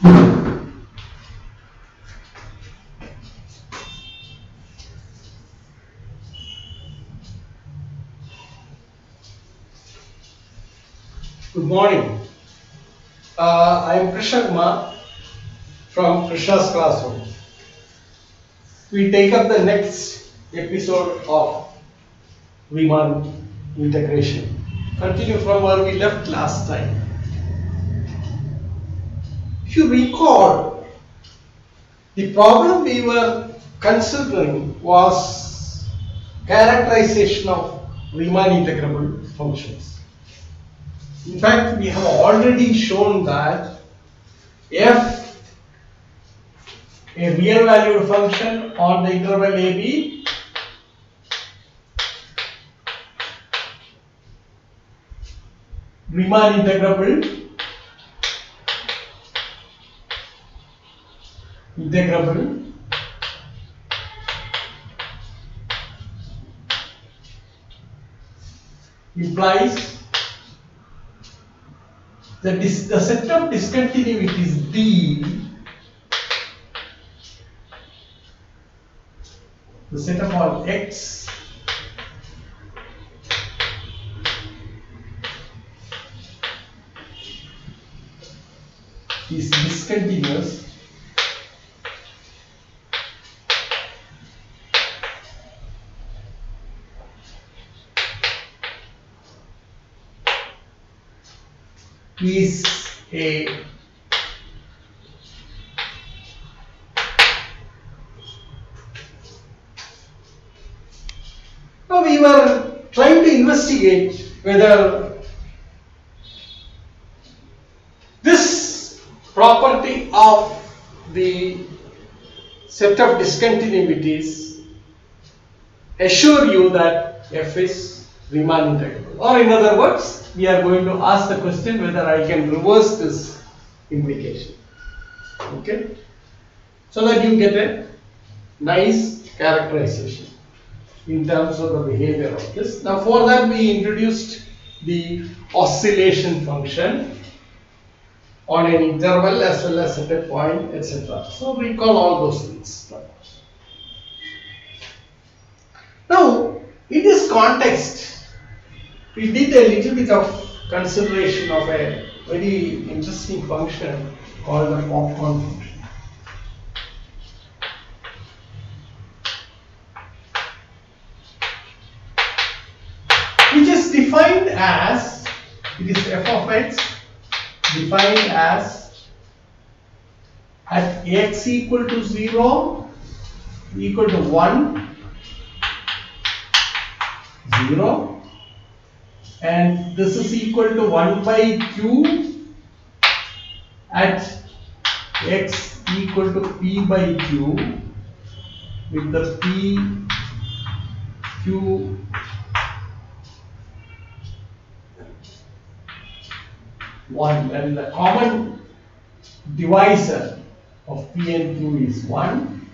Good morning. I am Krishna from Krishna's classroom. We take up the next episode of Riemann integration. Continue from where we left last time. If you recall, the problem we were considering was characterization of Riemann integrable functions. In fact, we have already shown that f, a real valued function on the interval AB, Riemann integrable implies the set of discontinuities D, the set of all X is discontinuous is a now we were trying to investigate whether this property of the set of discontinuities assure you that f is Riemann integrable, or in other words, we are going to ask the question whether I can reverse this implication. Okay, so that you get a nice characterization in terms of the behavior of this. Now, for that, we introduced the oscillation function on an interval as well as at a point, etc. So, recall all those things. Now, in this context, we did a little bit of consideration of a very interesting function called the popcorn function. Which is defined as, it is f of x defined as at x equal to 0, equal to 1, 0. And this is equal to 1 by q at x equal to p by q, with the p, q one, that is the common divisor of p and q is 1.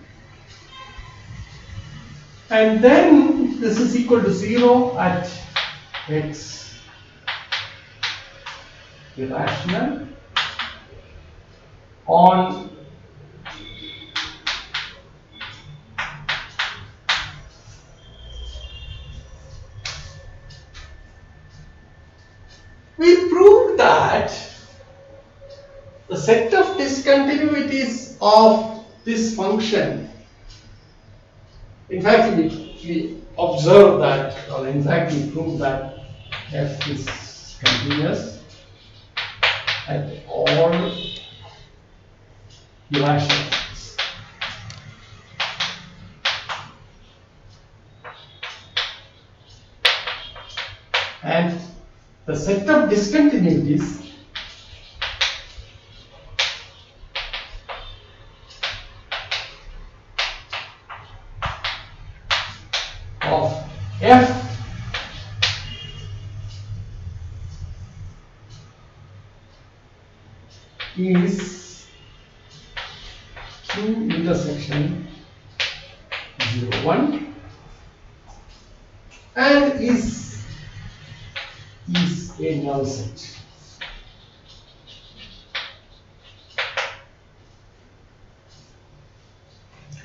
And then this is equal to 0 at x irrational on we proved that the set of discontinuities of this function, in fact we observed that, or in fact we proved that f is continuous at all irrationals. And the set of discontinuities of f is through intersection 0, 1 and is a null set.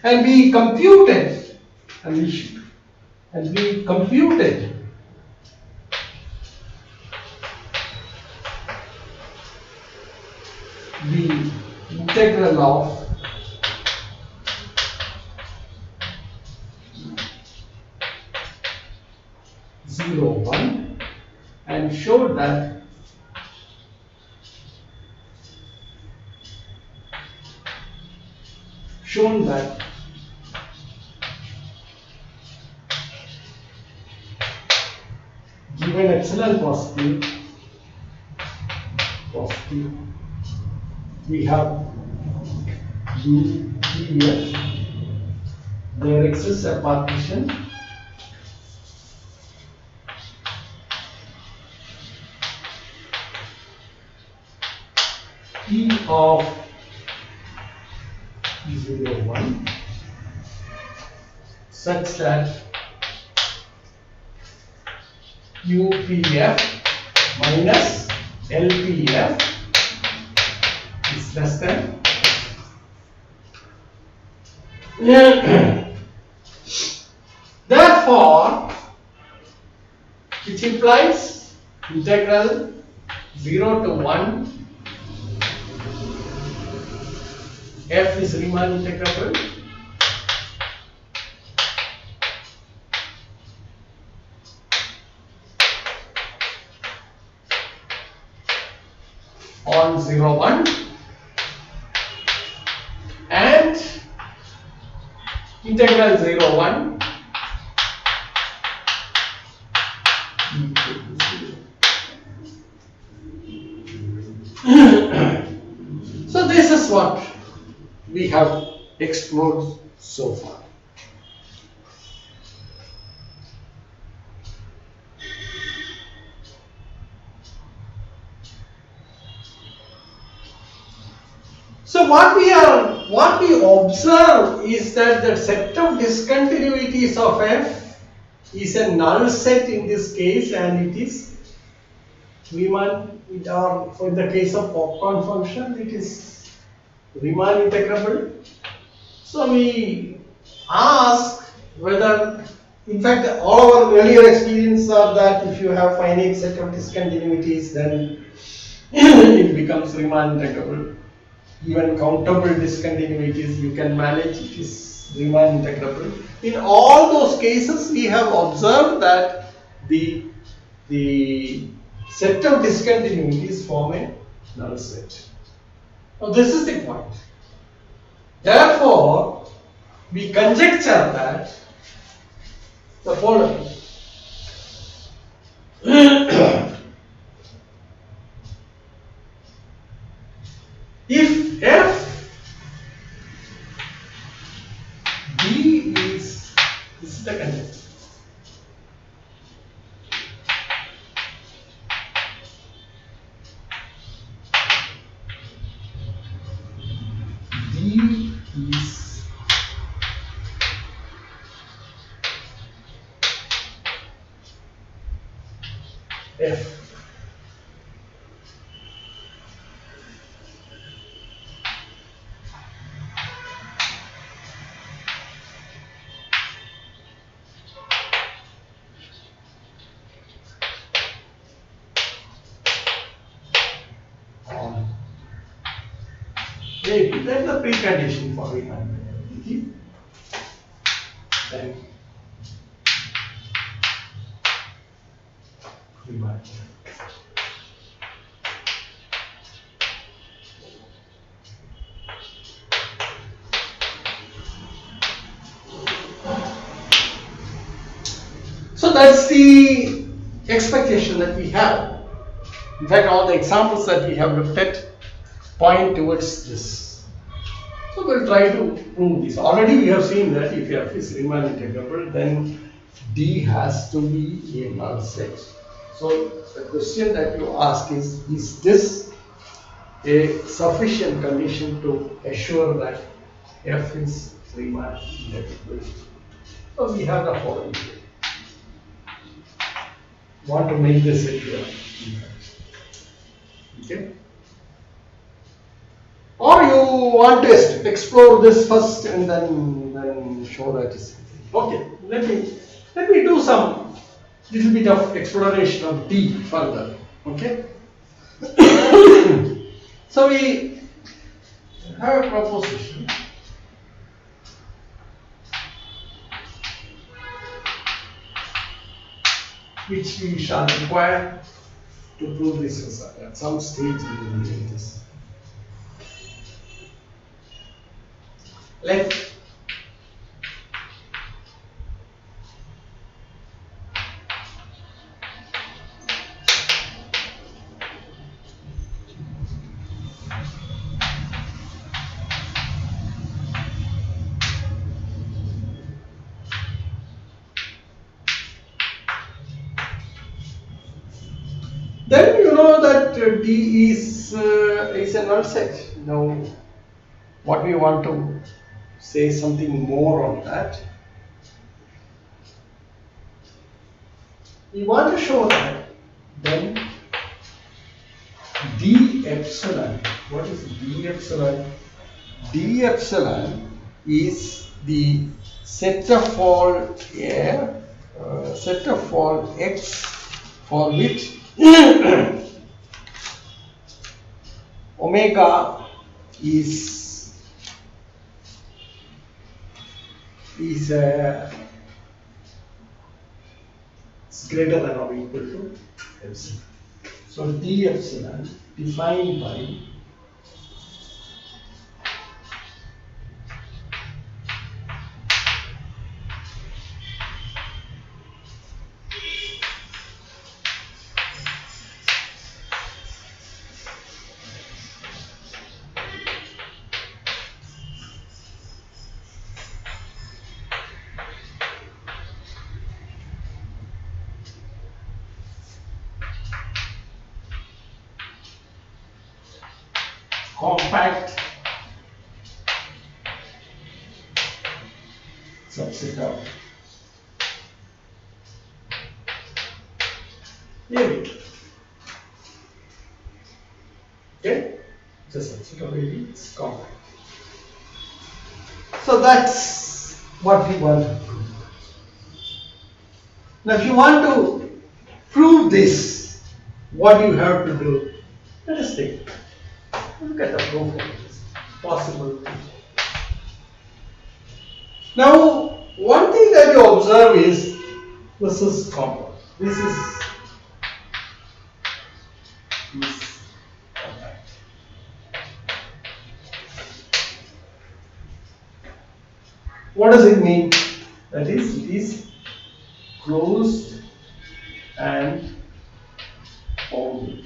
and we computed the integral of zero 1 and showed that given epsilon positive, we have U, P, F. There exists a partition P of 0, 1 such that UPF minus LPF is less than. Therefore, which implies integral 0 to 1 f is Riemann integrable on 0 1 and integral 0 1 so this is what we have explored so far. So what we observe is that the set of discontinuities of f is a null set in this case, and it is Riemann, or in the case of popcorn function, it is Riemann integrable. So we ask whether, in fact, all our earlier experiences are that if you have finite set of discontinuities, then it becomes Riemann integrable. Even countable discontinuities you can manage, it is Riemann integrable. In all those cases, we have observed that the set of discontinuities form a null set. Now this is the point. Therefore, we conjecture that the following. If f d is, this is the conjecture. D is f maybe that's the precondition for Riemann. Then Riemann. So that's the expectation that we have. In fact, all the examples that we have looked at point towards this. So we'll try to prove this. Already we have seen that if f is Riemann integrable, then D has to be a null set. So the question that you ask is this a sufficient condition to assure that f is Riemann integrable? So we have the following. Want to make this clear. Okay. Or you want to explore this first and then can show that is okay. Let me do some little bit of exploration of D further. Okay. So we have a proposition which we shall require to prove this result. At some stage we will do this. Let then you know that D is a null set. Now, what we want to say something more on that. We want to show that then D epsilon. What is D epsilon? D epsilon is the set of all x for which omega is greater than or equal to epsilon. So D epsilon defined by compact subset of AB. Okay, it's a subset of AB, it's compact. So that's what we want to prove. Now, if you want to prove this, what you have to do? Let us take. Look at the proof of this possible. Now, one thing that you observe is this is compact. This is compact. What does it mean? That is, it is closed and bounded.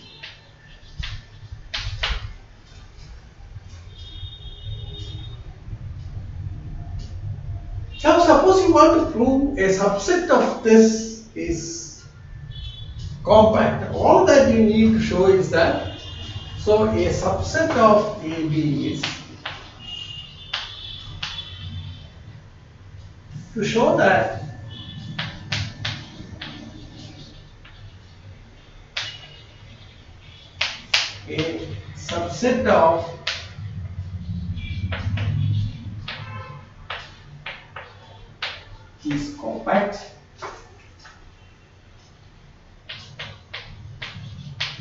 Now, suppose you want to prove a subset of this is compact. All that you need to show is that, so a subset of AB is, to show that a subset of is compact,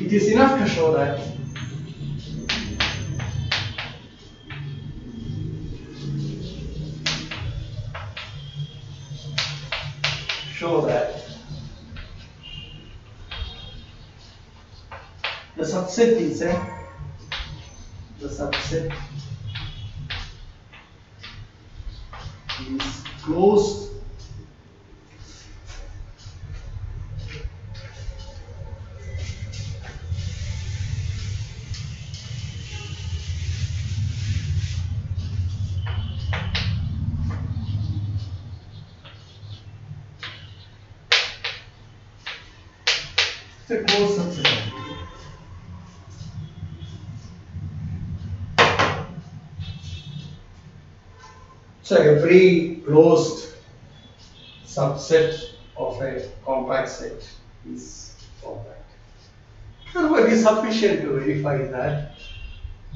it is enough to show that the subset is closed subset. So every closed subset of a compact set is compact. So it is sufficient to verify that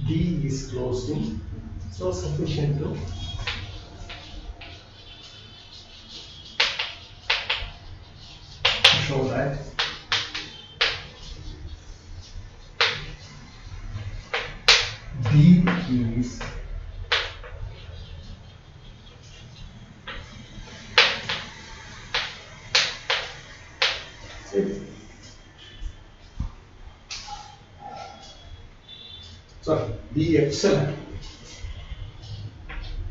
D is closed in. So sufficient to that D is D epsilon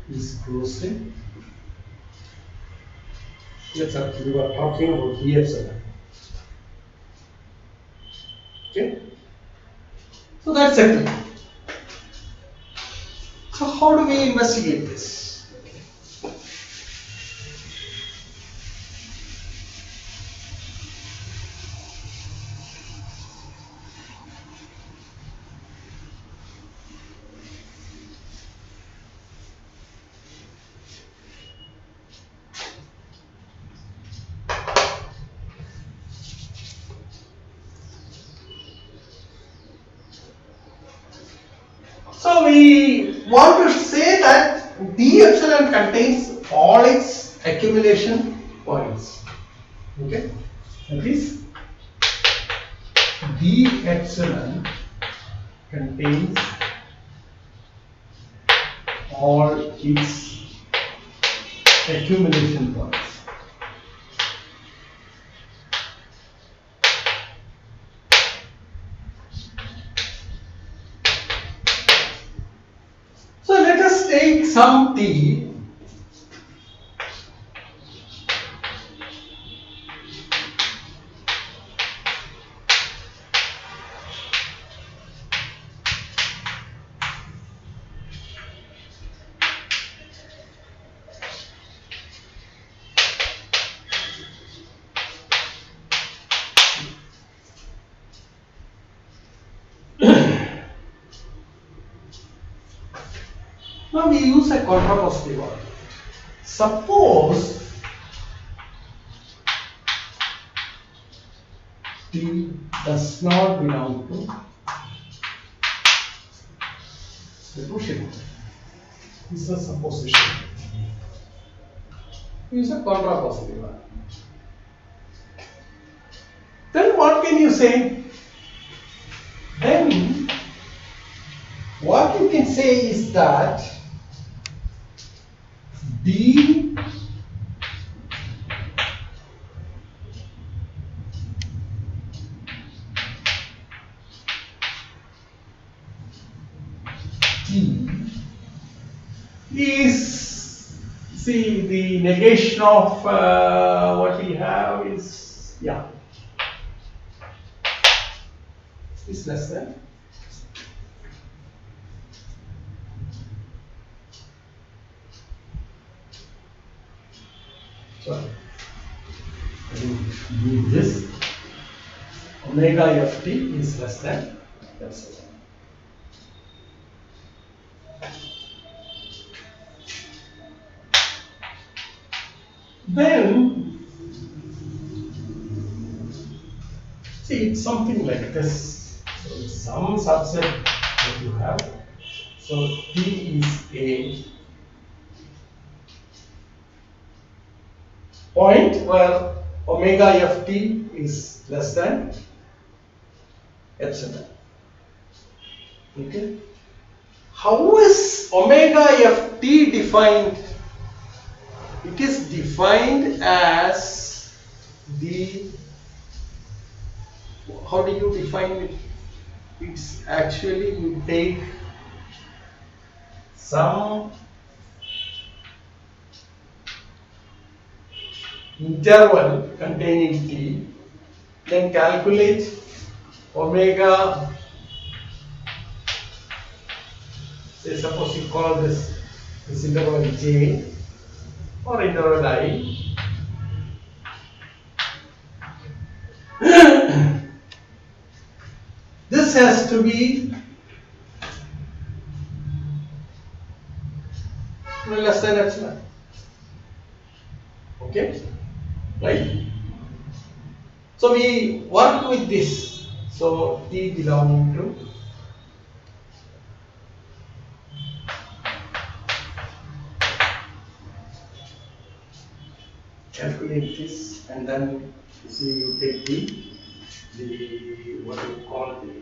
is closely. Let's say we were talking about D epsilon. Okay, so that's it. So how do we investigate this? So we want to say that D epsilon contains all its accumulation points. Okay, that is D epsilon contains all its accumulation points. So let us take some T . Now we use a contrapositive order. Suppose T does not belong to the quotient. This is a supposition. Use a contrapositive order. Then what can you say? Then what you can say is that D T is, see, the negation of what we have is, yeah, is less than. So I need this. Omega f t is less than epsilon. Then see, it's something like this. So it's some subset that you have. So T is a point where omega f t is less than epsilon. Okay. How is omega f t defined? It is defined as the, how do you define it? It's actually, you take some interval containing t, then calculate omega, say suppose you call this interval j or interval I. This has to be less than epsilon. Okay, right? So we work with this. So t belonging to calculate this and then See, you take the what you call the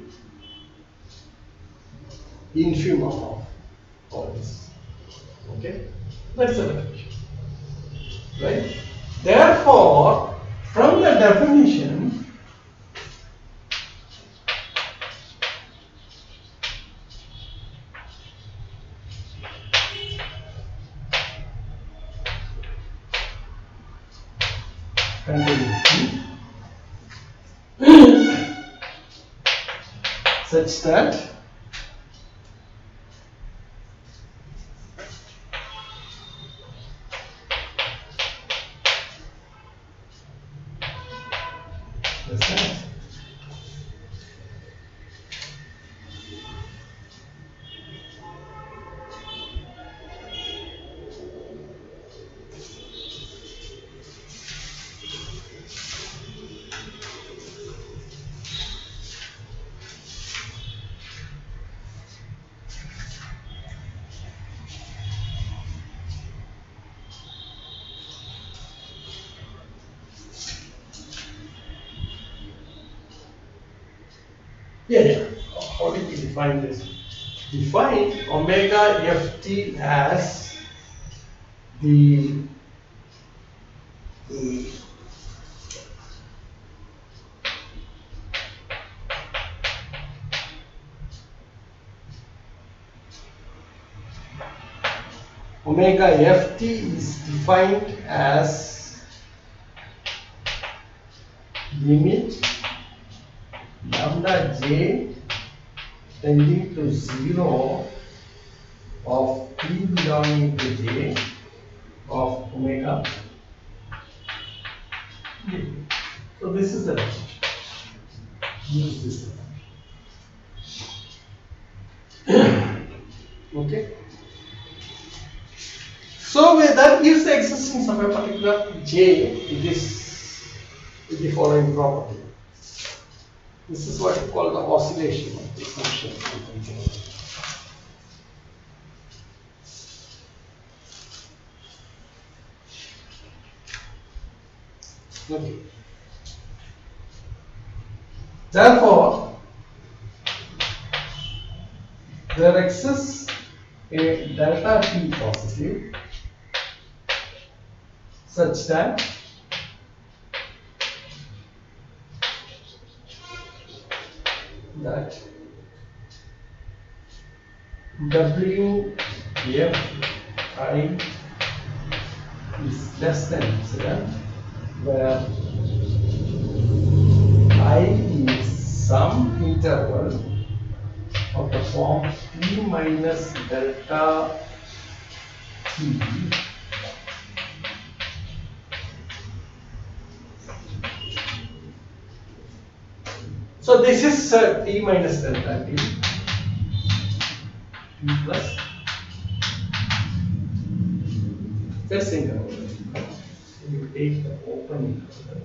infimum of all this. Okay, that's the definition, right? Therefore, from the definition, continuity such that yeah. How did we define this? Define omega ft as the omega ft is defined as limit lambda j tending to 0 of t belonging to j of omega. So this is the definition. Use this. Okay. So that gives the existence of a particular j with the following property. This is what is called the oscillation of the function. Okay. Therefore, there exists a delta t positive such that W f I is less than epsilon, where I is some interval of the form t minus delta t so this is t minus delta t plus first interval. You take the open interval.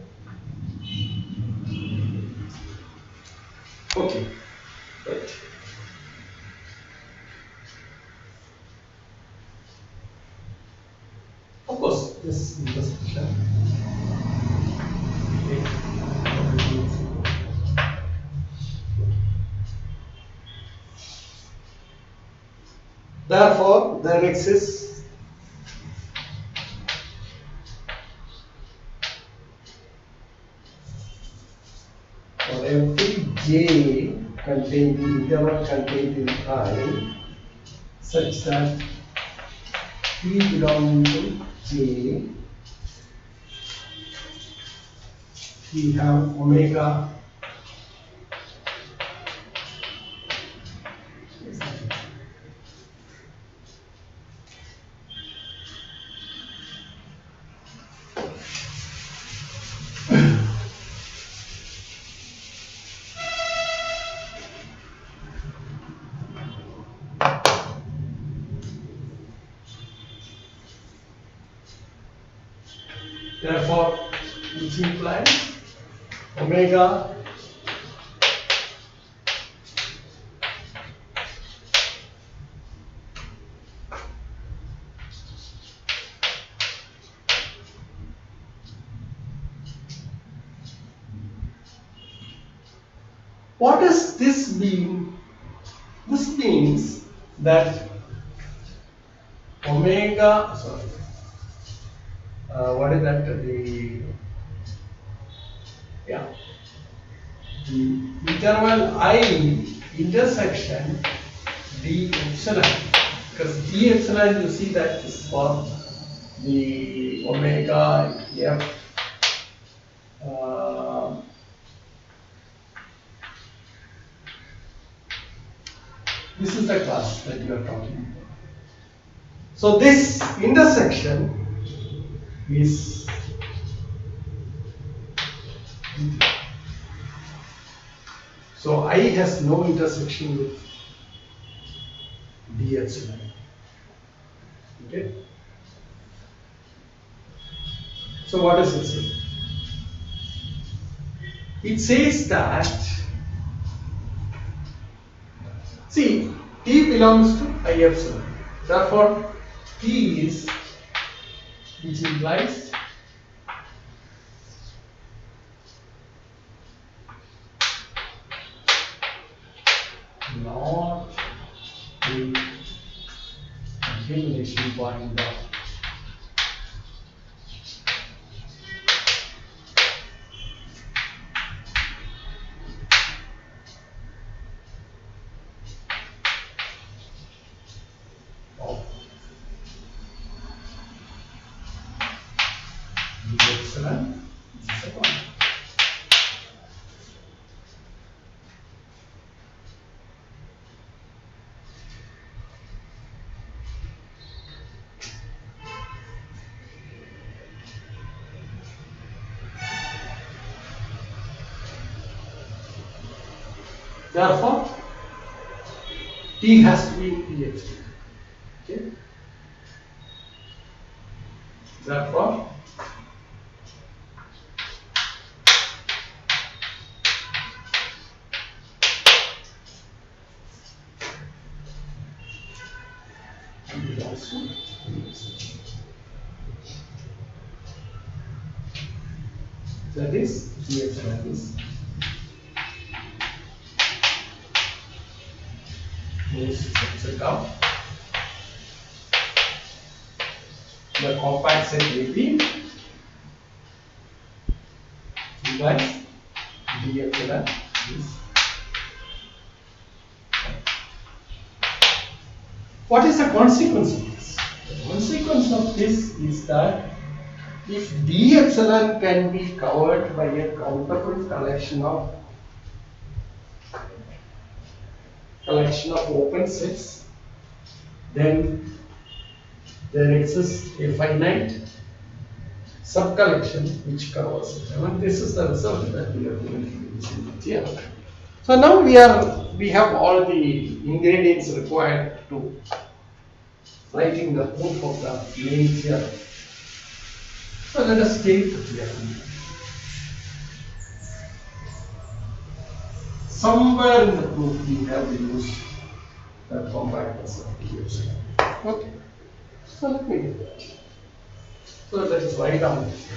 Okay, right. Of course, this intersection. Therefore, there exists for every j contained in interval contained in I such that t belonging to j, we have omega therefore, which implies omega What does this mean? This means that omega, sorry, what is that? The interval I intersection d epsilon, because d epsilon you see that is for the omega f. This is the class that you are talking about. So this intersection is so I has no intersection with d epsilon. Okay. So what does it say? It says that, see, t belongs to I epsilon. Therefore, t is, which implies not the accumulation point of d epsilon. This is a point. Therefore, t has to be d epsilon. Okay. Therefore, t belongs to d epsilon. That is d epsilon is set of the compact set AB implies d epsilon is. What is the consequence of this? The consequence of this is that if d epsilon can be covered by a countable collection of open sets, then there exists a finite subcollection which covers it. And this is the result that we are going to here. So now we have all the ingredients required to writing the proof of the main theorem. So let us take the theorem. Somewhere in the proof we have to use the compactness of d epsilon. Okay. So let me do that. So let us write down this.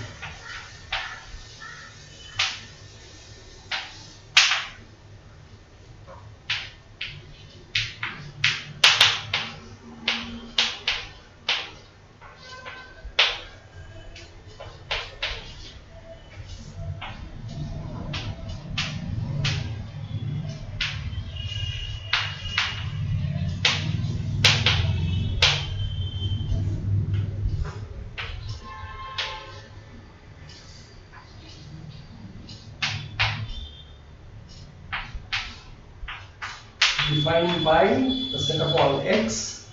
Defined by the set of all x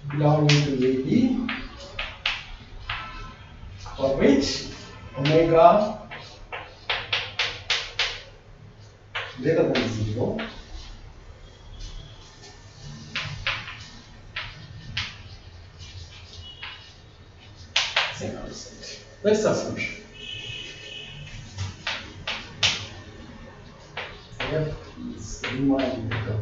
belonging to AB, for which omega greater than 0 is a constant. That's the assumption. F is Riemann integral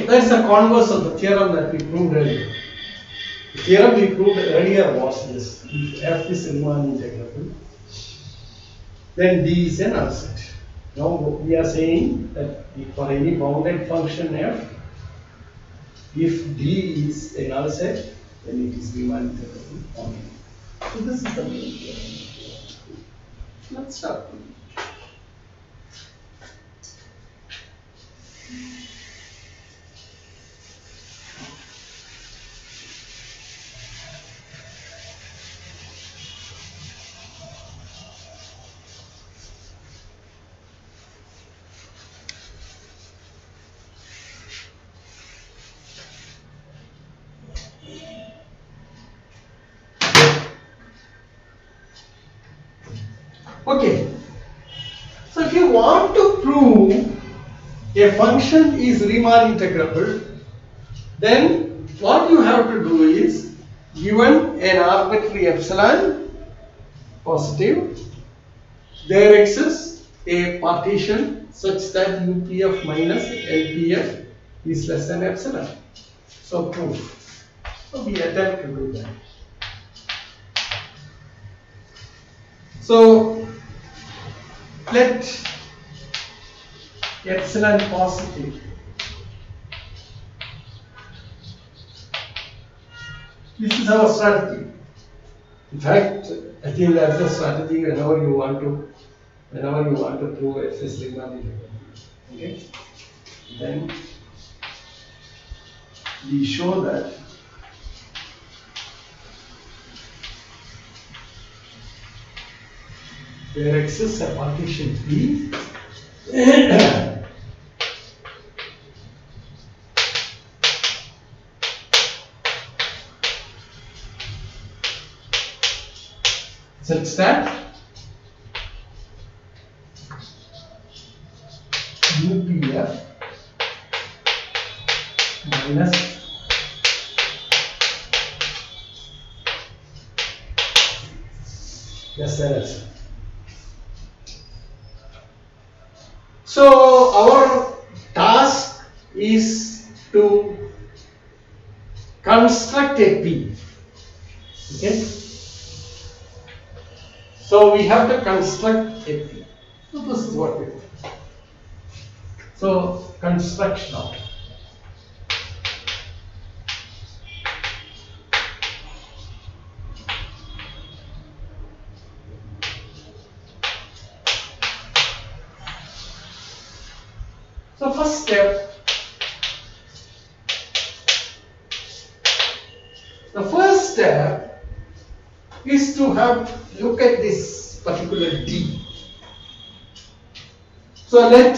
That's the converse of the theorem that we proved earlier. The theorem we proved earlier was this: if f is Riemann integrable, then D is a null set. Now we are saying that for any bounded function f, if D is a null set, then it is Riemann integrable only. So this is the main theorem. Let's start. Okay, so if you want to prove a function is Riemann integrable, then what you have to do is, given an arbitrary epsilon positive, there exists a partition such that UPF minus LPF is less than epsilon. So proof. So we attempt to do that. So let epsilon positive. This is our strategy. In fact, I think that's the strategy whenever you want to prove f is Riemann integrable. Okay? Then we show that there exists a partition P such that UPF minus SLS. So our task is to construct a P. Okay. So we have to construct a P. So this is what we do. So construction of. So first step, the first step is to look at this particular D. So let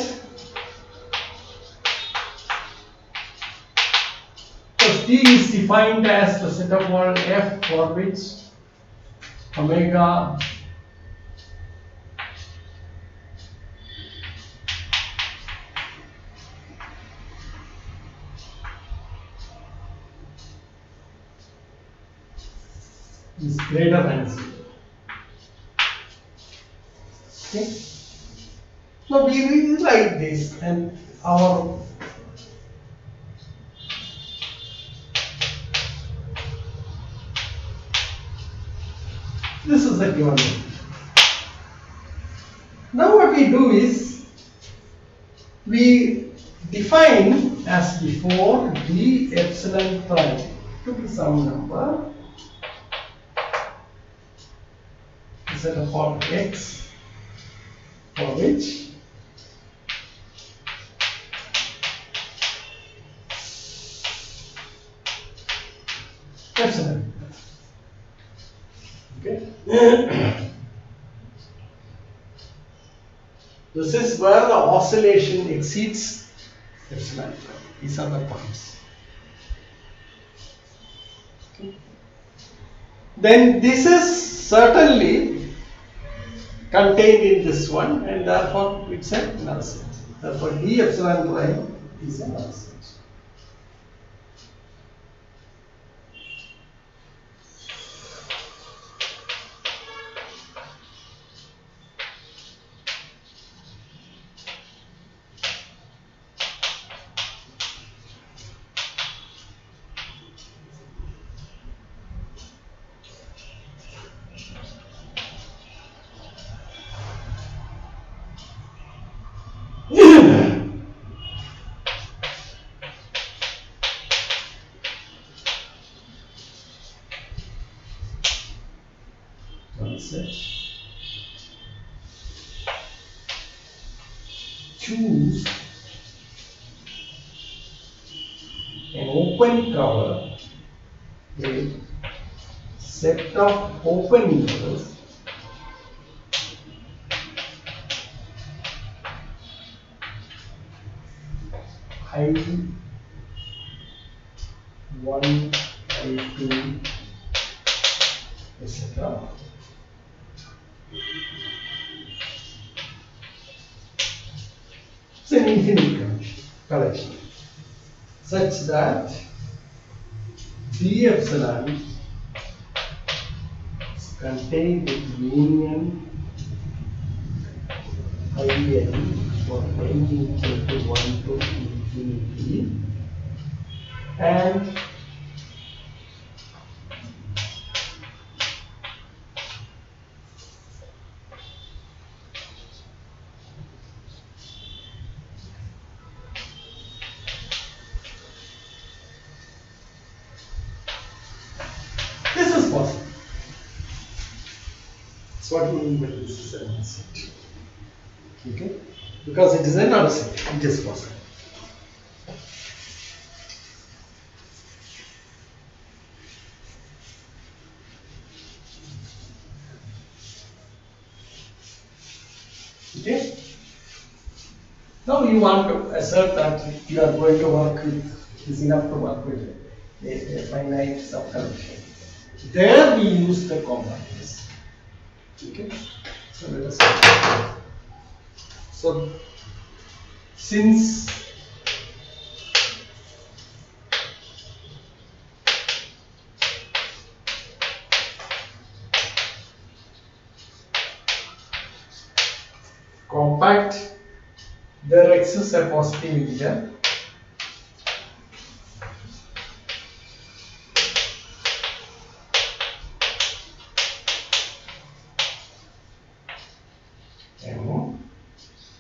D is defined as the set of all F for which omega is greater than 0. Okay. So we rewrite this and our this is the given one. Now what we do is we define as before d epsilon prime to be some number, set of all x for which epsilon. Okay. This is where the oscillation exceeds epsilon. These are the points. Okay. Then this is certainly contained in this one, and therefore it's a null set. Therefore d epsilon prime is a null set. set. Choose an open cover with set of open intervals I1, I2, etc. It's an infinite collection such that d epsilon is contained with union IN for n equal to 1 to infinity, and this is possible. That's what we mean by this is a set. Okay? Because it is another set, it is possible. Okay? Now you want to assert that you are going to work with, is enough to work with a finite subcollection. There we use the compactness. Okay? So let us see. So since compact, there exists a positive integer M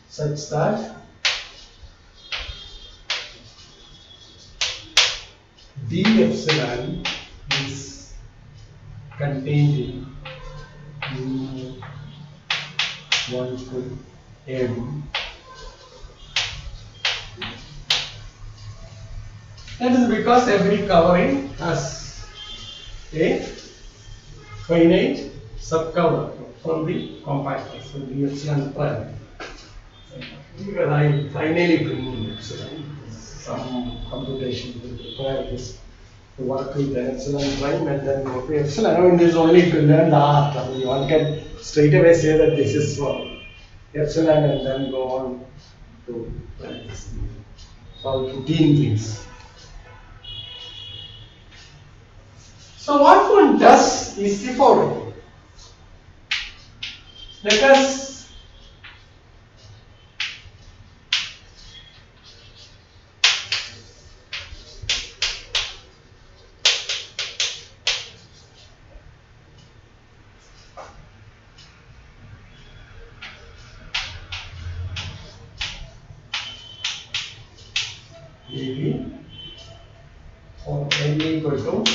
such that d epsilon is contained in 1 to M. That is because every covering has a finite subcover from the compactness, from the epsilon prime. Because I finally bring in epsilon, some computation will require this to work with the epsilon prime and then go to epsilon. I mean, this is only to learn the art. I mean, one can straight away say that this is for epsilon and then go on to solve routine things. So what one does is the following. Let us maybe for n equal to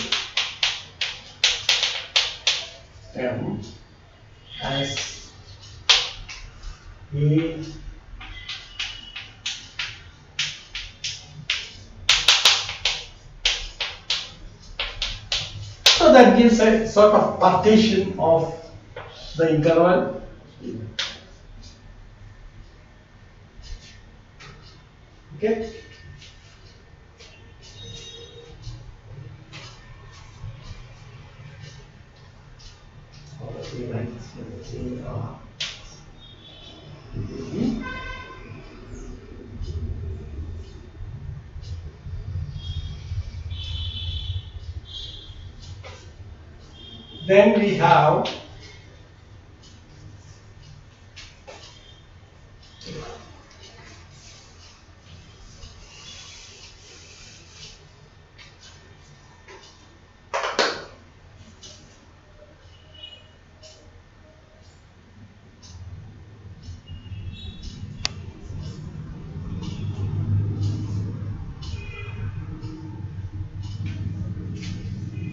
M as A so that gives a sort of partition of the interval. Okay. Then we have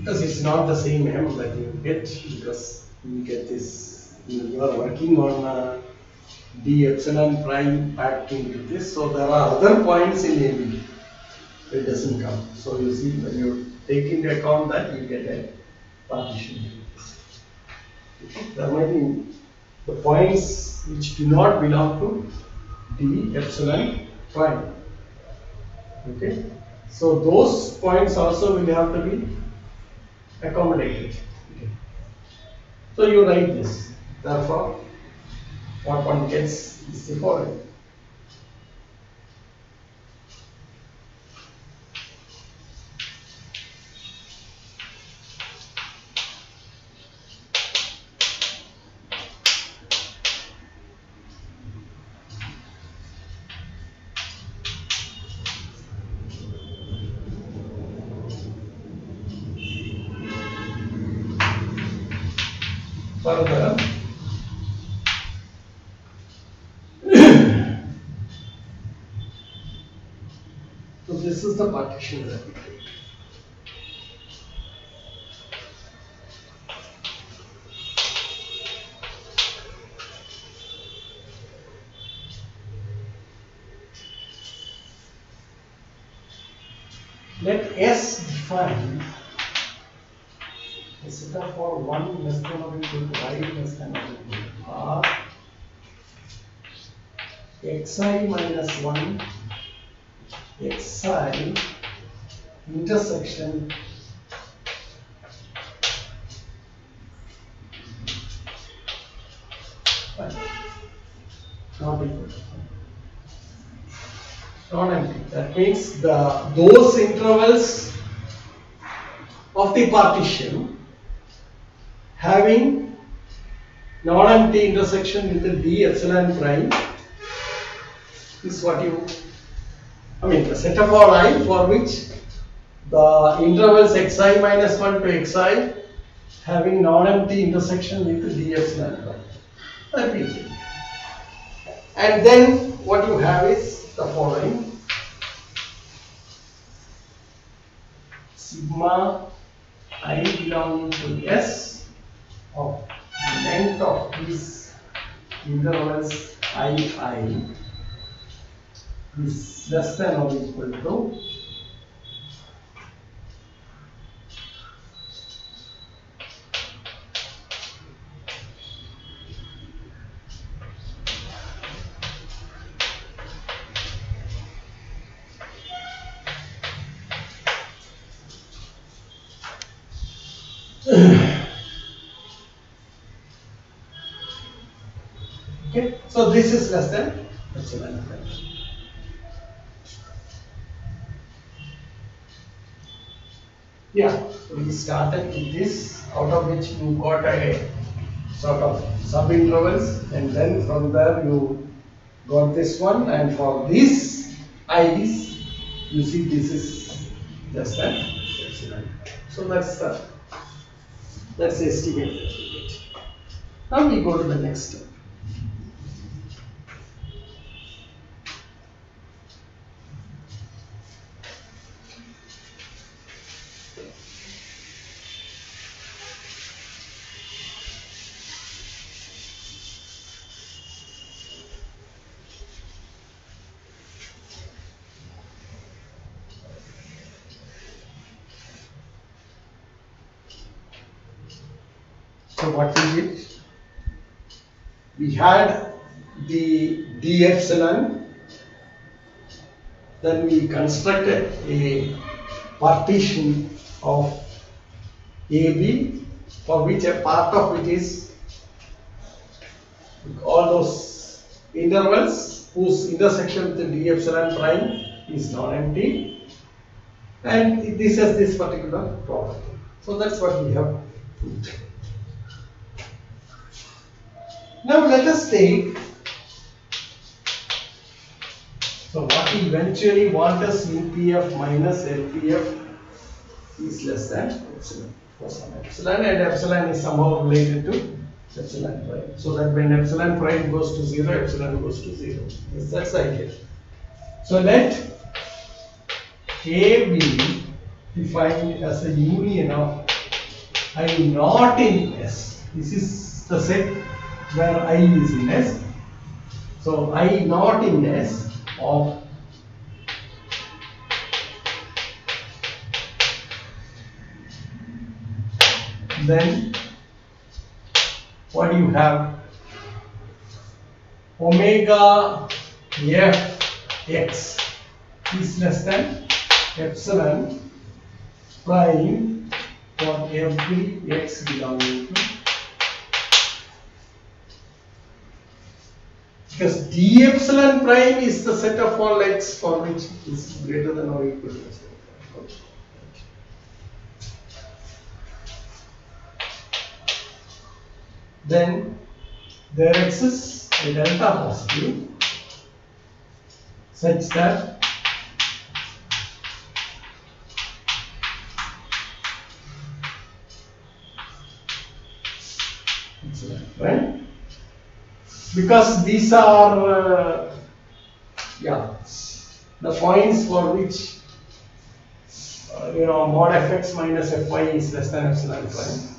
because it's not the same M that you get because You get this. You are working on d epsilon prime acting with this. So there are other points in AB. It doesn't come. So you see, when you take into account that, you get a partition. There might be the points which do not belong to d epsilon prime. Okay. So those points also will have to be accommodated. Okay. So you write this. Therefore, what one gets is the following. Further, so this is the partition that we take. Let S define a set of for 1 less than or equal to I less than or equal to R xi minus 1 xi intersection not equal to non-empty. That means those intervals of the partition having non-empty intersection with the d epsilon prime is what you, the set of all I for which the intervals xi minus 1 to xi having non-empty intersection with the d epsilon prime. That means it. And then what you have is the following: sigma I belonging to S of length of these intervals I is less than or equal to okay, so this is less than epsilon prime. Yeah, so we started with this, out of which you got a sort of sub intervals, and then from there you got this one, and for these i's, you see this is less than epsilon. So let's estimate that we get. Now we go to the next step. So what we did, we had the d epsilon, then we constructed a partition of AB for which a part of it is all those intervals whose intersection with the d epsilon prime is non-empty, and this has this particular property. So that's what we have proved. Now let us take, so what we eventually want is UPF minus LPF is less than epsilon for some epsilon, and epsilon is somehow related to epsilon prime. So that when epsilon prime goes to 0, epsilon goes to 0. Yes, that's the idea. So let A be defined as a union of I not in S. This is the set where I is in S. So I not in S of then what do you have? Omega f x is less than epsilon prime for every x belonging to, because d epsilon prime is the set of all x for which is greater than or equal to epsilon prime. Then there exists a delta positive such that right, because these are the points for which mod fx minus fy is less than epsilon prime.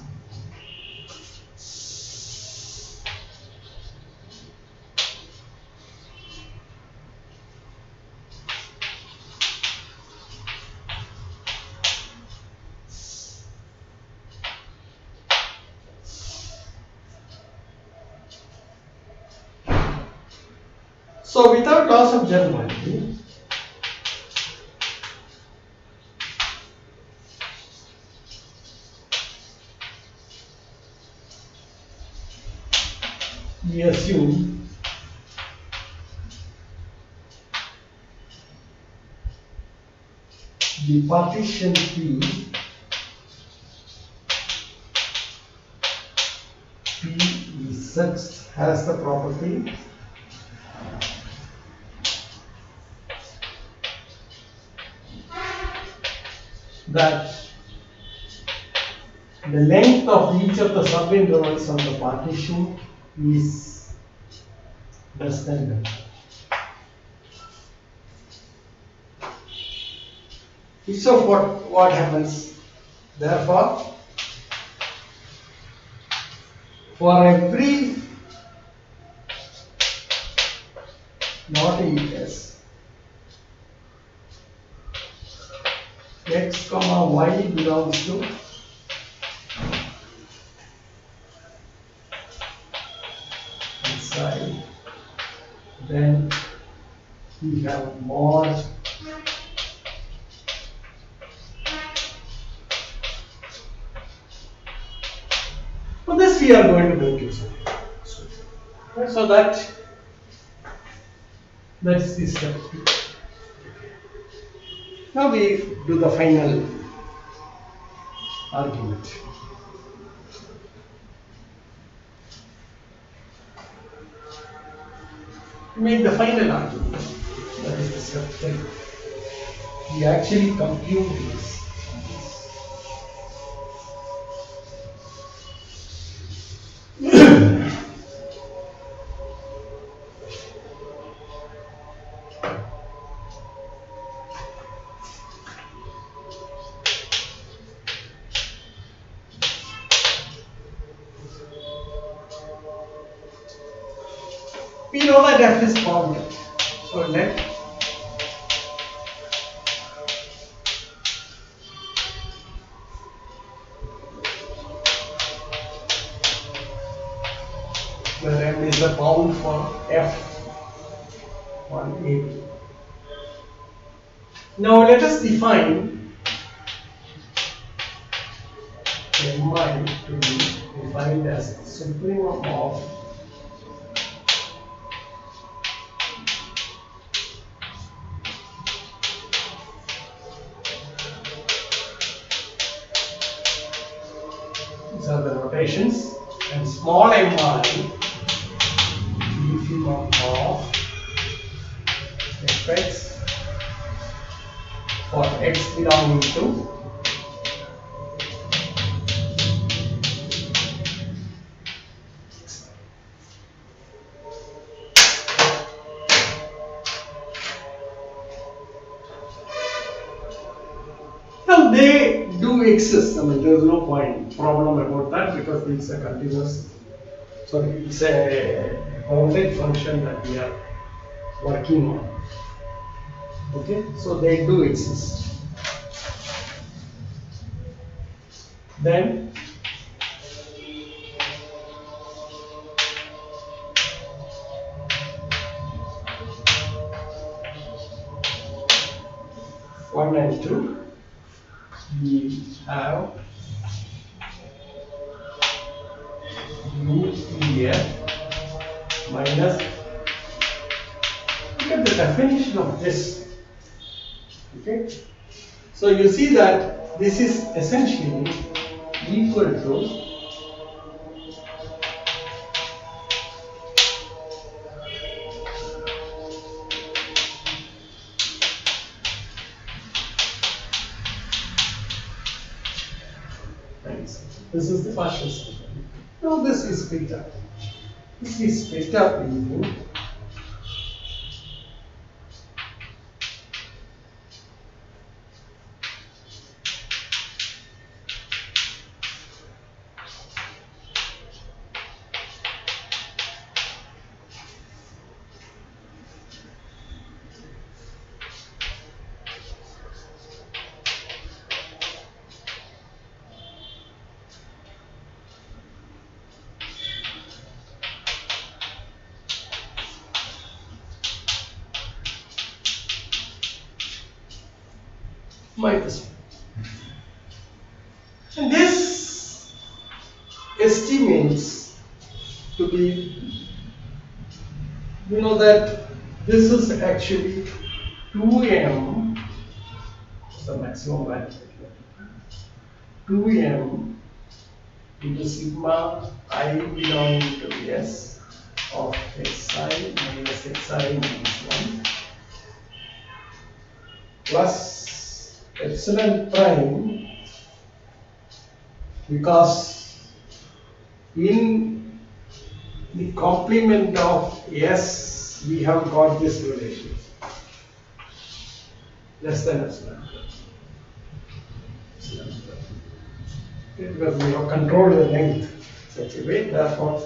So without loss of generality, we assume the partition P is such, has the property that the length of each of the subintervals of the partition is less than delta. So what happens? Therefore, for every not in S, x comma y belongs to inside, then we have mod for this we are going to make use of it. So that's the step. Now we do the final argument. Make the final argument. That is the step 10. We actually compute this. We know that f is bounded. So let where m is the bound for f on A. Now let us define mi to be defined as supremum of are the notations, and small mi infimum of fx for x belonging to now they do exist. I mean, there is no problem about that because it's a continuous. Sorry, it's a bounded function that we are working on. Okay, so they do exist. Then one and two, we have u here minus. Look at the definition of this. Okay, so you see that this is essentially equal to this is the partial solution. Now this is split up. This is split up into minus 1. And this estimates to be, you know, that this is actually 2m, the maximum value, 2m into sigma I belonging to S of xi minus xi minus 1 plus epsilon prime, because in the complement of S we have got this relation less than epsilon. Okay, because we have controlled the length such a way, therefore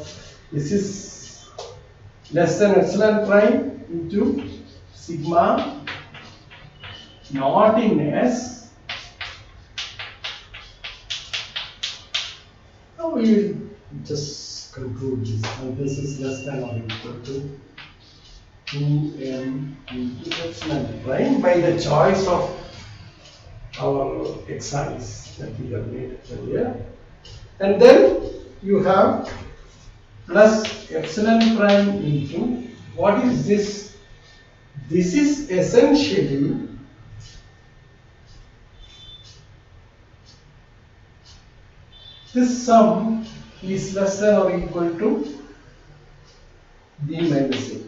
this is less than epsilon prime into sigma not in S. Now we will just conclude this, and this is less than or equal to 2m into epsilon prime by the choice of our x's that we have made earlier. And then you have plus epsilon prime into, what is this? This is essentially this sum is less than or equal to b minus a,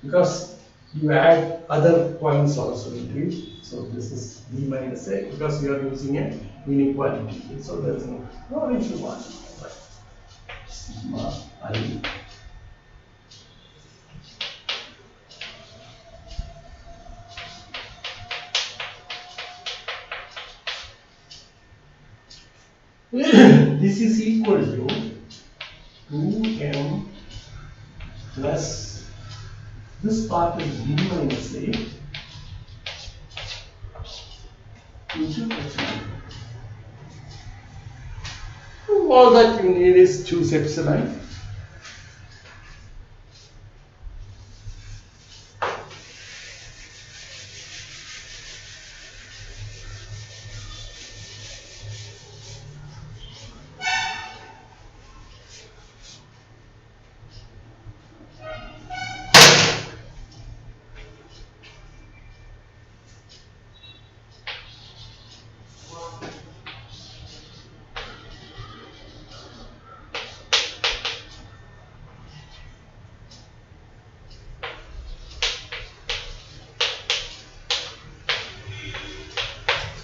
because you add other points also into it. So this is b minus a because you are using an inequality. So there is no issue one. Sigma I this is equal to 2m plus this part is b minus a into epsilon. All that you need is choose epsilon.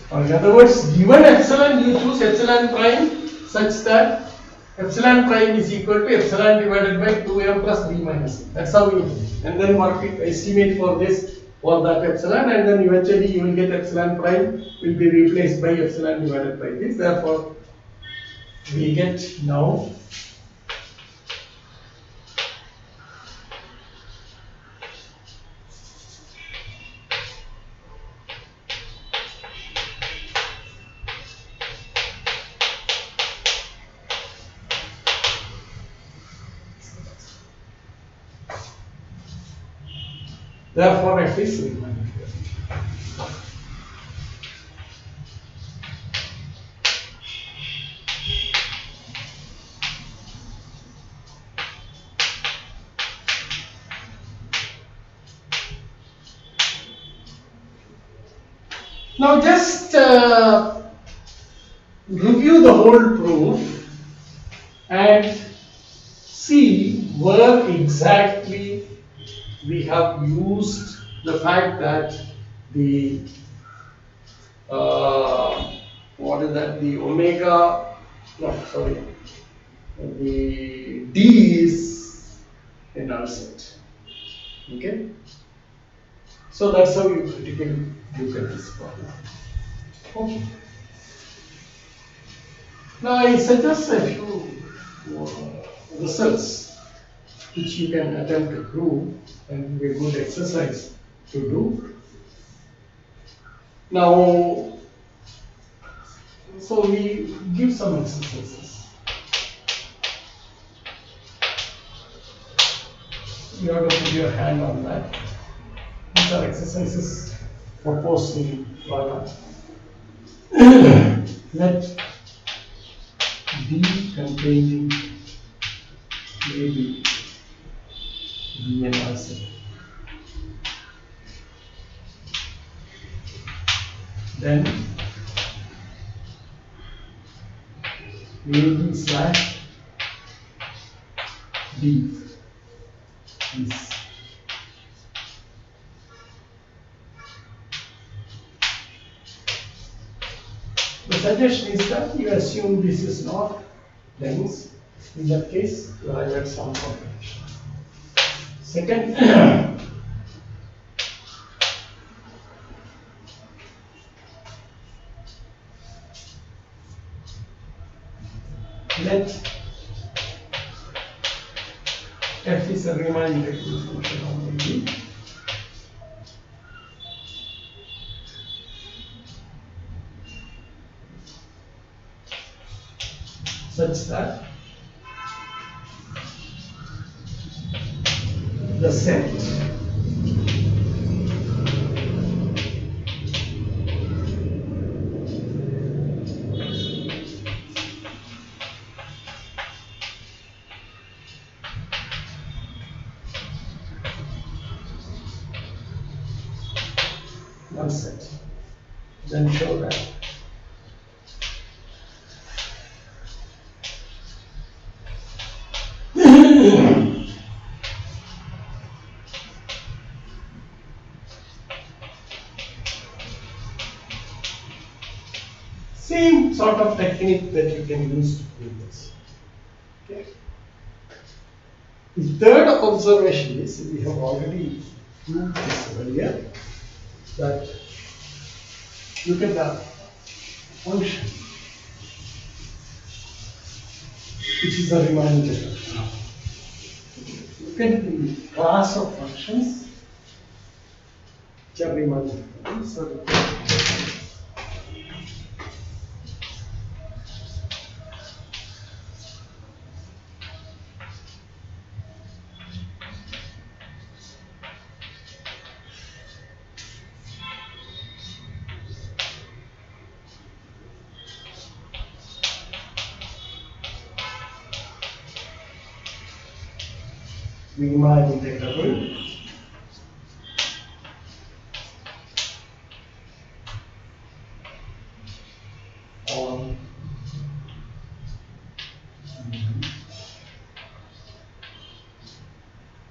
Or in other words, given epsilon, you choose epsilon prime such that epsilon prime is equal to epsilon divided by 2m plus b minus a. That's how you do. And then work it, estimate for this for that epsilon, and then eventually you will get epsilon prime will be replaced by epsilon divided by this. Therefore, we get now therefore f is Riemann integral. Now just review the whole proof and see where exactly we have used the fact that the what is that, the omega, no sorry, the D is a null set. Okay, so that's how you critically look at this problem. Okay. Now I suggest a few results which you can attempt to prove, and be a good exercise to do. Now, so we give some exercises. You have to put your hand on that. These are exercises proposed in Riemann. Let D containing AB be an answer. Then AB slash D is the suggestion is that you assume this is not dense. In that case, you arrive at some combination. Second, let f is a Riemann integral function of B. Such that the set one set, then show that same sort of technique that you can use to prove this. Okay. The third observation is, we have already proved this earlier, that look at the function which is the Riemann integral. Look at the class of functions which are Riemann integral. So Riemann integral on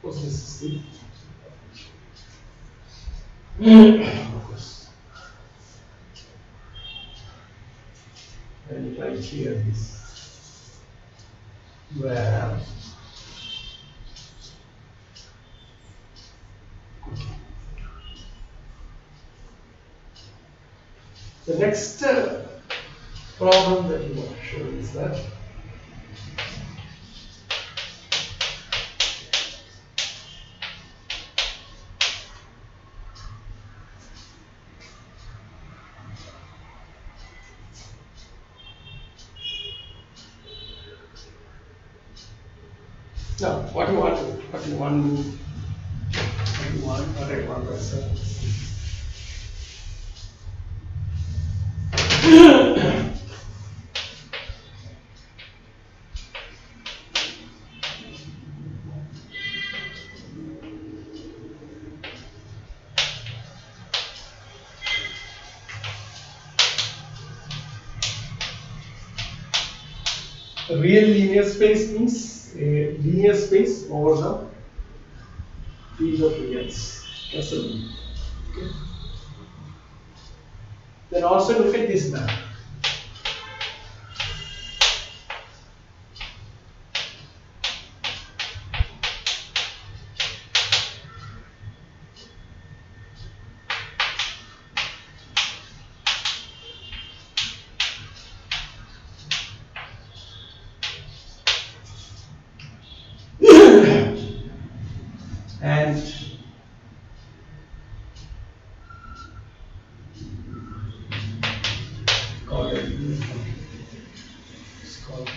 what's this? And right here is where The next problem that you want to show is that now what I want to say. A real linear space means a linear space over the field of reals. That's a mean. Okay. Then also look at this map. And call it it's called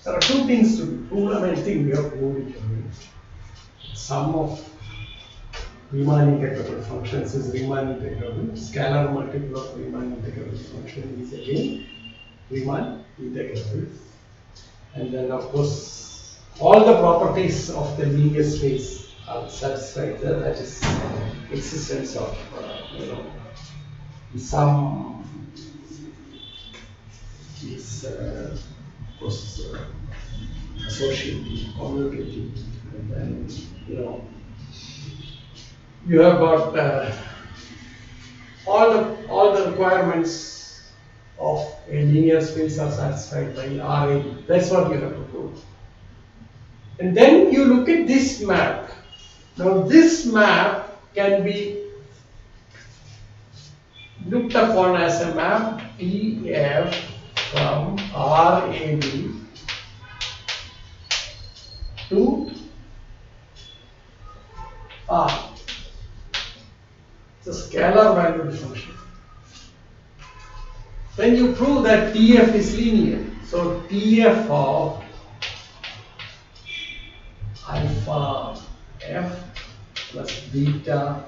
there are two things to prove. I think we have proved it already. Sum of Riemann integrable functions is Riemann integrable. Scalar multiple of Riemann integrable function is again Riemann integrable. And then of course all the properties of the linear space are satisfied there. That is existence of some is of course associative, commutative, and then you have got all the requirements of a linear space are satisfied by RA. That's what you have to prove. And then you look at this map. Now this map can be looked upon as a map TF from RAB to R. It's a scalar valued function. Then you prove that TF is linear. So TF of alpha F plus beta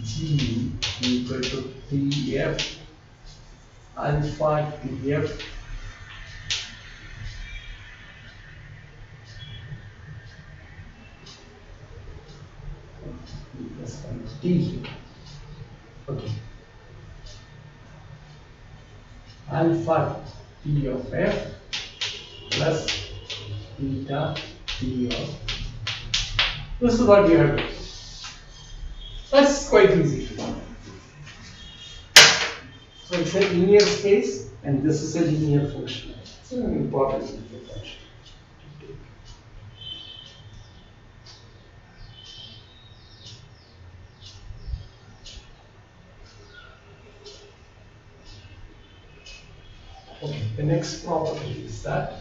G equal to TF alpha TF plus T. Okay. Alpha T of F plus beta T of. This is what you have to do. That's quite easy. So it's a linear space and this is a linear function. It's an important linear function. Okay, the next property is that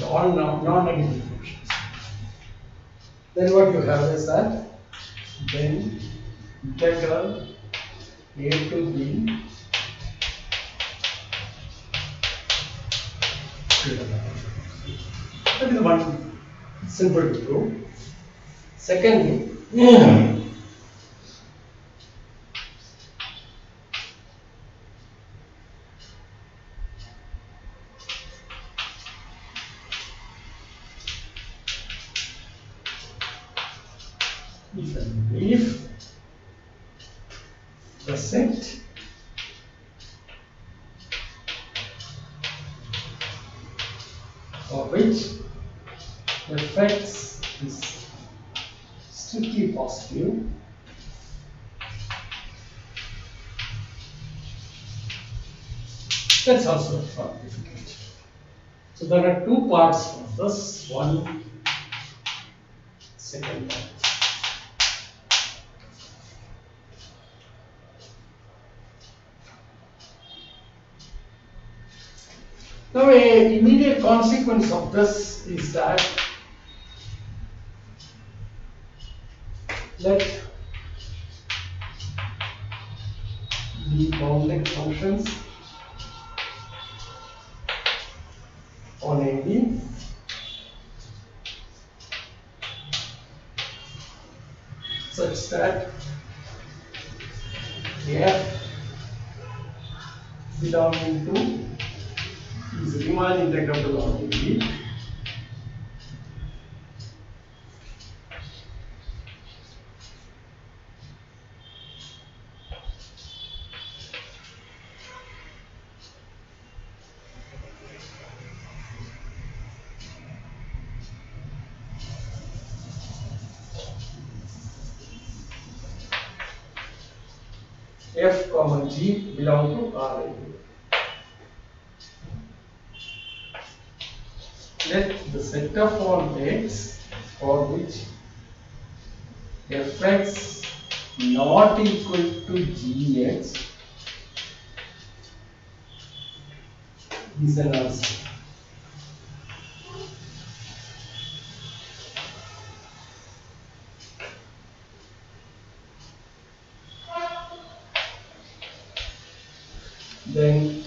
all non-negative functions. Then what you have is that then integral A to B that is one simple to prove. Secondly, if the set which fx is strictly positive, that's also not difficult. So there are two parts of this. One, second part. Now, an immediate consequence of this is that let the bounded functions on AB such that f belonging to is Riemann integrable on AB f comma g belong to R. Let the set of all x for which fx not equal to gx is an answer. Then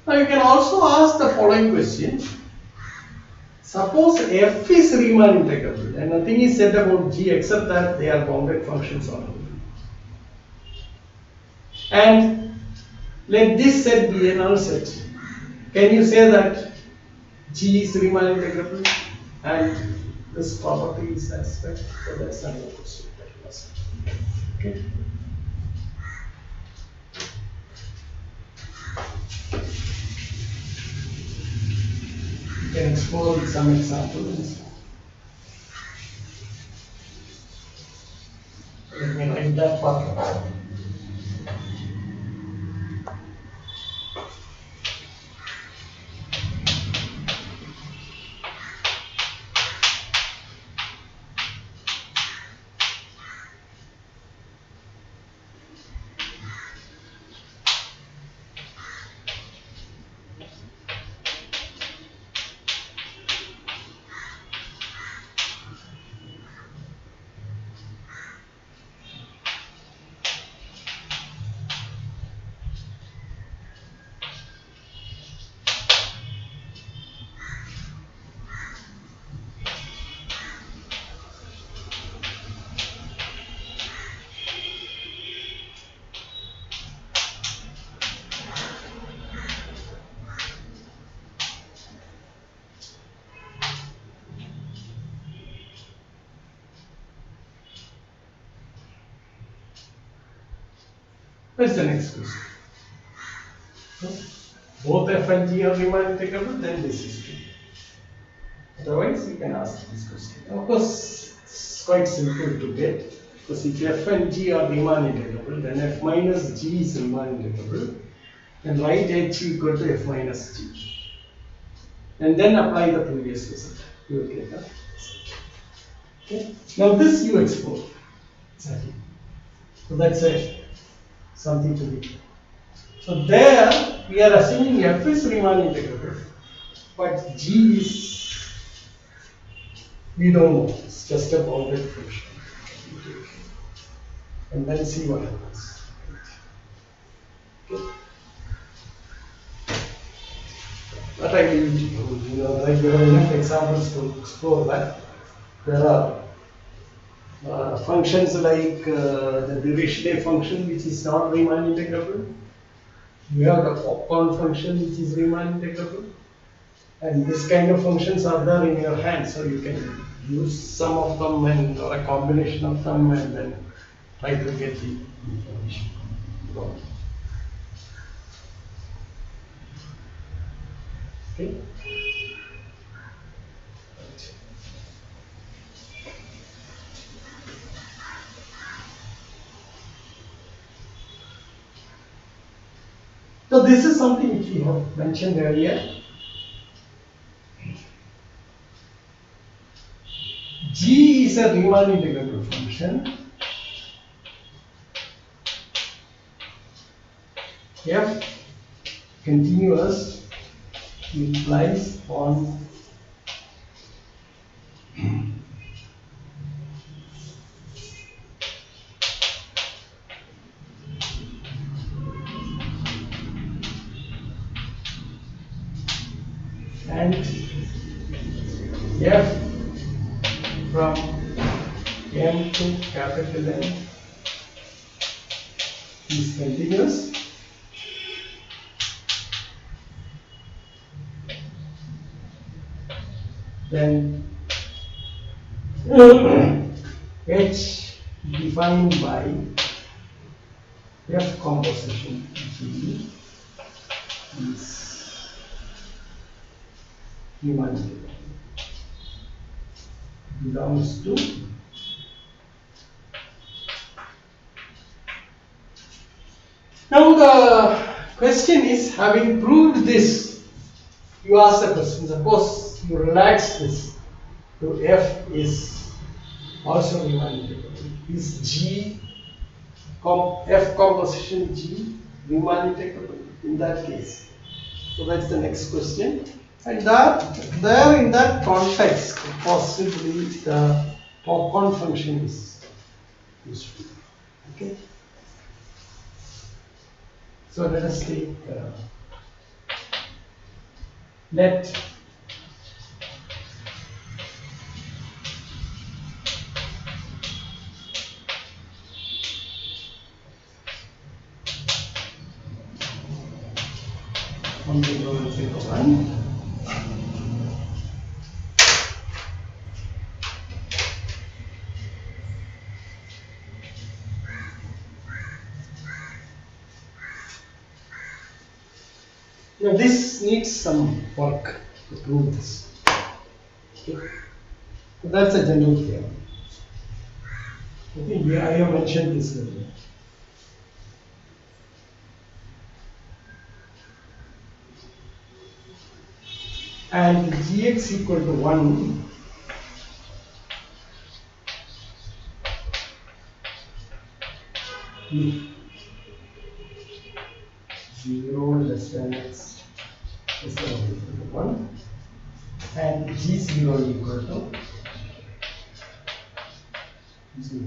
now you can also ask the following question. Suppose f is Riemann integrable and nothing is said about g except that they are bounded functions on it. And let this set be a null set. Can you say that g is Riemann integrable and this property is satisfied? So that's another question that you ask. Okay. You can explore with some examples. Let me write that part. What's the next question? Both f and g are Riemann integrable, then this is true. Otherwise, you can ask this question. Of course, it's quite simple to get, because if f and g are Riemann integrable, then f minus g is Riemann integrable, and write h equal to f minus g. And then apply the previous result. You will get that. Okay. Now this you explore. Exactly. So that's it. Something to be. So there we are assuming f is Riemann integrable, but g is, we don't know, it's just a bounded function. And then see what happens. Okay. But I leave it to you. You know, like there are enough examples to explore that. There are functions like the Dirichlet function, which is not Riemann integrable. You have the popcorn function, which is Riemann integrable. And this kind of functions are there in your hand, so you can use some of them and or a combination of them and then try to get the information. Okay. So this is something which we have mentioned earlier. G is a Riemann integrable function. F continuous implies on and F from M to capital N is continuous. Then H defined by F composition G is Riemann integral. Belongs to now the question is, having proved this, you ask the question, suppose you relax this to F is also Riemann integral. Is G F composition G Riemann integral in that case? So that's the next question. And that there in that context, possibly the popcorn function is useful. Okay. So let us take let something over 1. Now this needs some work to prove this. Okay. So that's a general theorem. Okay, yeah, I have mentioned this earlier. And Gx equal to 1 if 0 less than x less than or equal to 1 and G0 equal to 0.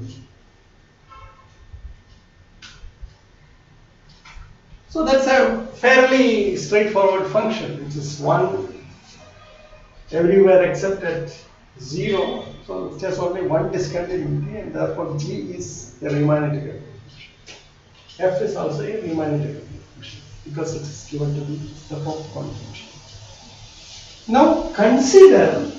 So that's a fairly straightforward function, which is 1 everywhere except at 0. So it has only one discontinuity, and therefore G is a Riemann integral function. F is also a Riemann integral function because it is given to be the popcorn function. Now consider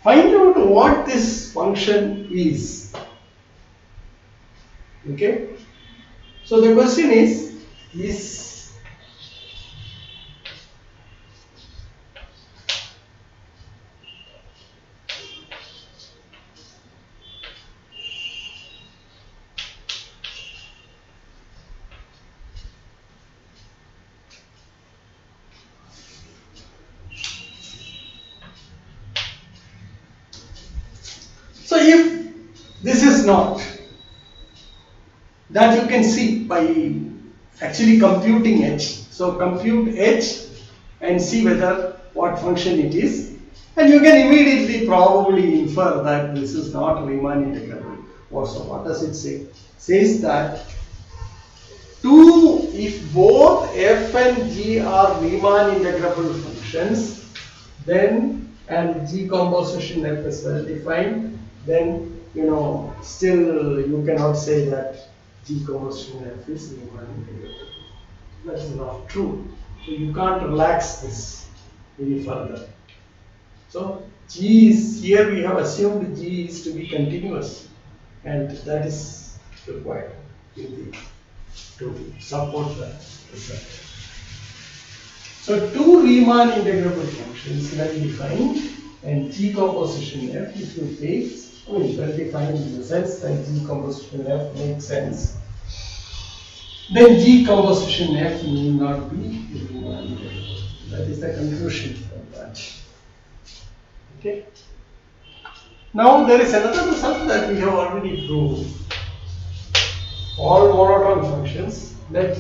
find out what this function is. Okay. So the question is so if this is not, that you can see by actually computing h. So compute h and see whether what function it is. And you can immediately probably infer that this is not Riemann integrable. Also, what does it say? It says that if both f and g are Riemann integrable functions, then and G composition f is well defined, then still you cannot say that G composition f is Riemann integrable. That is not true. So you can't relax this any further. So G is here, we have assumed G is to be continuous, and that is required to support that result. So two Riemann integrable functions well defined, and G composition f, if you take, well defined in the sense that G composition f makes sense, then G composition f need not be Riemann integrable. That is the conclusion from that. Okay. Now there is another result that we have already proved. All monotone functions, let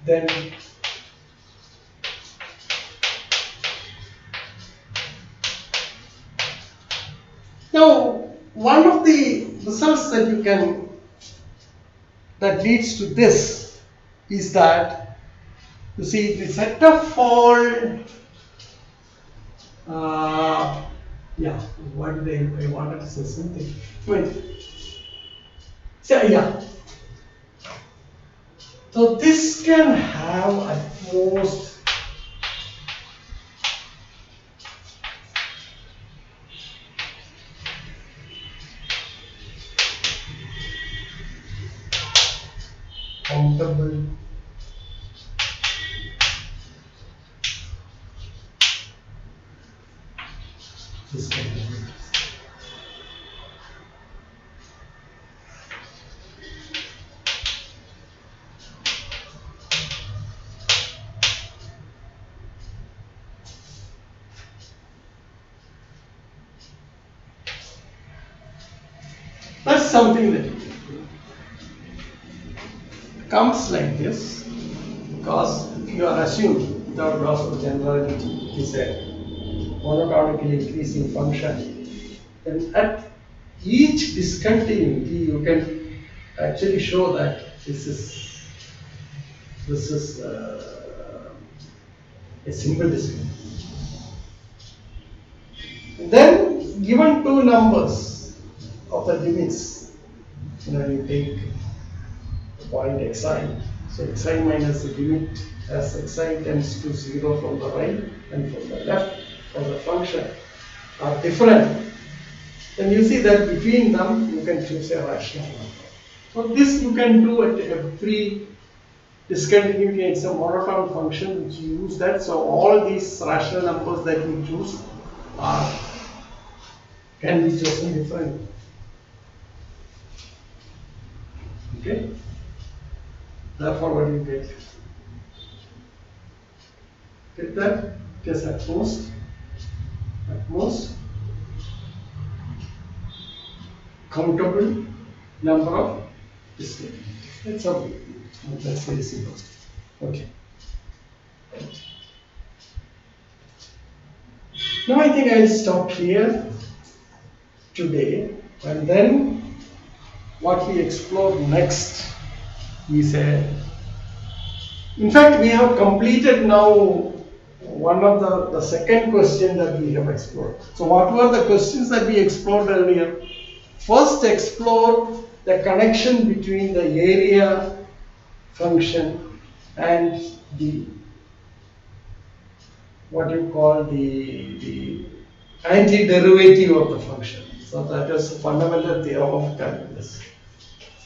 then now one of the results that leads to this is that, you see, the set of all what did I wanted to say something. Wait. So yeah. So this can have at most countable discontinuities. That's something that comes like this, because if you are assumed without loss of generality, it is a monotonically increasing function, then at each discontinuity you can actually show that this is a single discontinuity. Then given two numbers of the limits, you take the point xi, so xi minus the limit as xi tends to 0 from the right and from the left of the function are different, then you see that between them you can choose a rational number. So this you can do at every discontinuity. It's a monotone function which you use that. So all these rational numbers that you choose can be chosen differently. Okay. Therefore, what do you get? Get that? Just at most countable number of discontinuities. That's how. That's very simple. Okay. Now I think I'll stop here today, and then what we explore next is in fact we have completed now one of the second question that we have explored. So what were the questions that we explored earlier? First, explore the connection between the area function and the what you call the antiderivative of the function. So that is a fundamental theorem of calculus.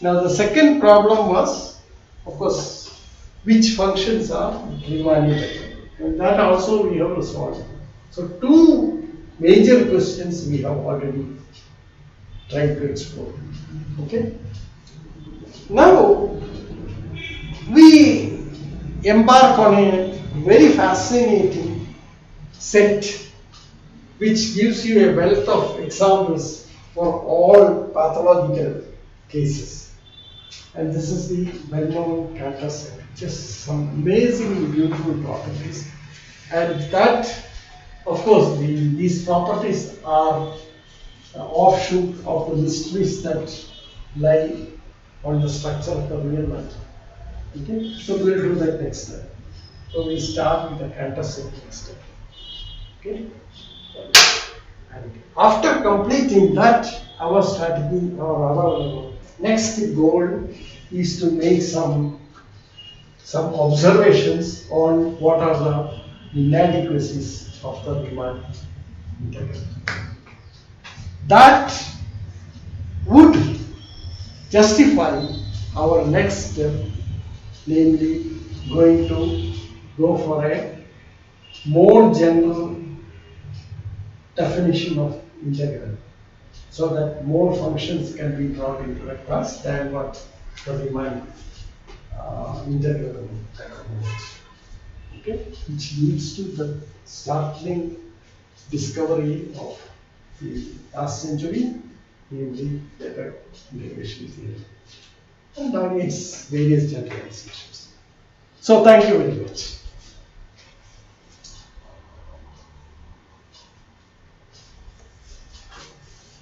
Now the second problem was, of course, which functions are Riemann integrable, and that also we have resolved. So two major questions we have already tried to explore. Okay. Now we embark on a very fascinating set which gives you a wealth of examples for all pathological cases. And this is the well-known Cantor set. Just some amazingly beautiful properties. And that, of course, these properties are offshoot of the mysteries that lie on the structure of the real matter. Okay, so we'll do that next time. So we start with the Cantor set next time. Okay, and after completing that, our strategy or our next goal is to make some observations on what are the inadequacies of the Riemann integration. That would justify our next step, namely going to go for a more general definition of integral, so that more functions can be brought into a class than what the Riemann integral accommodates. Okay, which leads to the startling discovery of the last century, namely data integration theory, and now its various generalizations. So thank you very much.